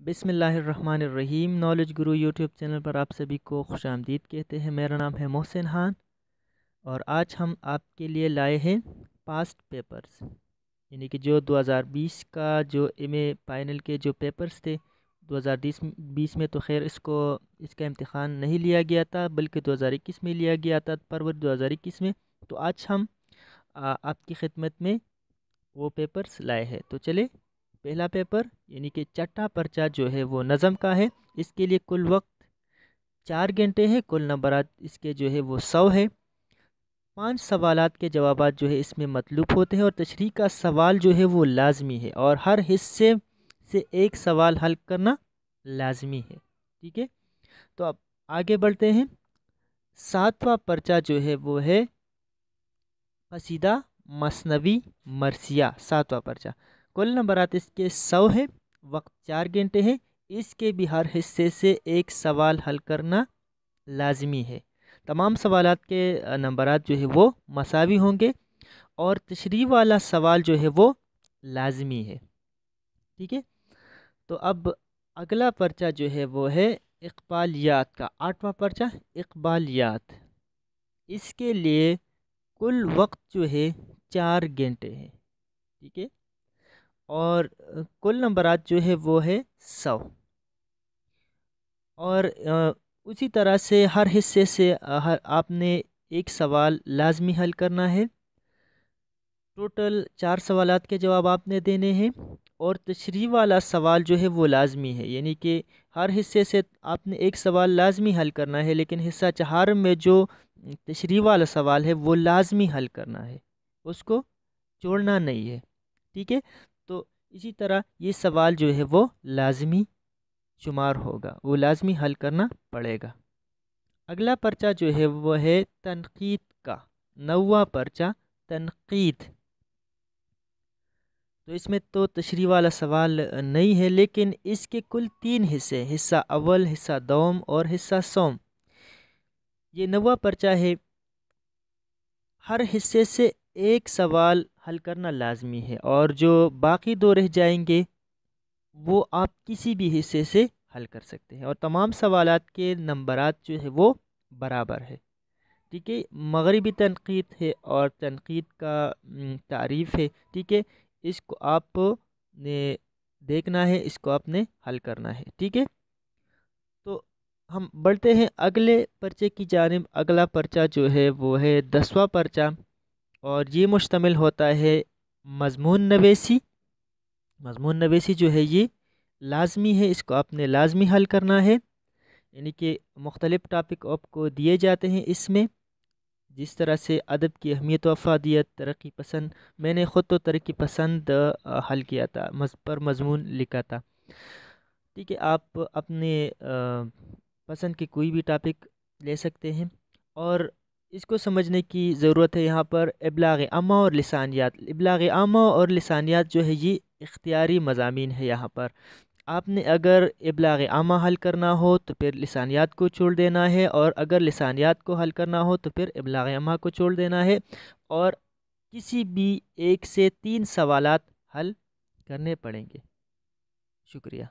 بسم اللہ الرحمن الرحیم۔ نالج گرو یوٹیوب چینل پر آپ سبھی کو خوش آمدید کہتے ہیں۔ میرا نام ہے محسن خان اور آج ہم آپ کے لیے لائے ہیں پاسٹ پیپرز، یعنی کہ جو 2020 کا جو ایم اے فائنل کے جو پیپرز تھے 2020 میں، تو خیر اس کا امتحان نہیں لیا گیا تھا بلکہ 2021 میں لیا گیا تھا، فروری 2021 میں۔ تو آج ہم آپ کی خدمت میں وہ پیپرز لائے ہیں۔ تو چلے، پہلا پیپر یعنی کہ چھٹا پرچہ جو ہے وہ نظم کا ہے۔ اس کے لیے کل وقت 4 گھنٹے ہیں، کل نمبرات اس کے جو ہے وہ 100 ہے۔ 5 سوالات کے جوابات جو ہے اس میں مطلوب ہوتے ہیں اور تشریح کا سوال جو ہے وہ لازمی ہے اور ہر حصے سے ایک سوال حل کرنا لازمی ہے، ٹھیک ہے۔ تو اب آگے بڑھتے ہیں۔ 7واں پرچہ جو ہے وہ ہے قصیدہ مثنوی مرثیہ، 7واں پرچہ۔ کل نمبرات اس کے 100 ہے، وقت 4 گھنٹے ہیں، اس کے بھی ہر حصے سے ایک سوال حل کرنا لازمی ہے۔ تمام سوالات کے نمبرات جو ہے وہ مساوی ہوں گے اور تشریح والا سوال جو ہے وہ لازمی ہے، ٹھیک ہے۔ تو اب اگلا پرچہ جو ہے وہ ہے اقبالیات کا، 8واں پرچہ اقبالیات۔ اس کے لیے کل وقت جو ہے 4 گھنٹے ہے، ٹھیک ہے، اور کل نمبرات جو ہے وہ ہے 100 اور اسی طرح سے ہر حصے سے آپ نے ایک سوال لازمی حل کرنا ہے۔ ٹوٹل 4 سوالات کے جواب آپ نے دینے ہیں اور تشریح والا سوال جو ہے وہ لازمی ہے، یعنی کہ ہر حصے سے آپ نے ایک سوال لازمی حل کرنا ہے، لیکن حصہ 4 میں جو تشریح والا سوال ہے وہ لازمی حل کرنا ہے، اس کو چھوڑنا نہیں ہے، ٹھیک ہے۔ تو اسی طرح یہ سوال جو ہے وہ لازمی شمار ہوگا، وہ لازمی حل کرنا پڑے گا۔ اگلا پرچہ جو ہے وہ ہے تنقید کا، 9واں پرچہ تنقید۔ تو اس میں تو تشریح والا سوال نہیں ہے، لیکن اس کے کل 3 حصے، حصہ اول، حصہ دوم اور حصہ سوم۔ یہ 9واں پرچہ ہے، ہر حصے سے ایک سوال حل کرنا لازمی ہے اور جو باقی 2 رہ جائیں گے وہ آپ کسی بھی حصے سے حل کر سکتے ہیں اور تمام سوالات کے نمبرات جو ہے وہ برابر ہے، ٹھیک ہے۔ مغربی تنقید ہے اور تنقید کا تعریف ہے، ٹھیک ہے۔ اس کو آپ نے دیکھنا ہے، اس کو آپ نے حل کرنا ہے، ٹھیک ہے۔ تو ہم بڑھتے ہیں اگلے پرچے کی جانب۔ اگلا پرچہ جو ہے وہ ہے 10واں پرچہ اور یہ مشتمل ہوتا ہے مضمون نویسی۔ مضمون نویسی جو ہے یہ لازمی ہے، اس کو آپ نے لازمی حل کرنا ہے، یعنی کہ مختلف ٹاپک آپ کو دیے جاتے ہیں اس میں، جس طرح سے ادب کی اہمیت و افادیت، ترقی پسند۔ میں نے خود تو ترقی پسند حل کیا تھا، پر مضمون لکھا تھا، ٹھیک ہے۔ آپ اپنے پسند کی کوئی بھی ٹاپک لے سکتے ہیں اور اس کو سمجھنے کی ضرورت ہے یہاں پر ابلاغ عامہ اور لسانیات۔ ابلاغ عامہ اور لسانیات جو ہے یہ اختیاری مضامین ہے۔ یہاں پر آپ نے اگر ابلاغ عامہ حل کرنا ہو تو پھر لسانیات کو چھوڑ دینا ہے، اور اگر لسانیات کو حل کرنا ہو تو پھر ابلاغ عامہ کو چھوڑ دینا ہے، اور کسی بھی 1 سے 3 سوالات حل کرنے پڑیں گے۔ شکریہ۔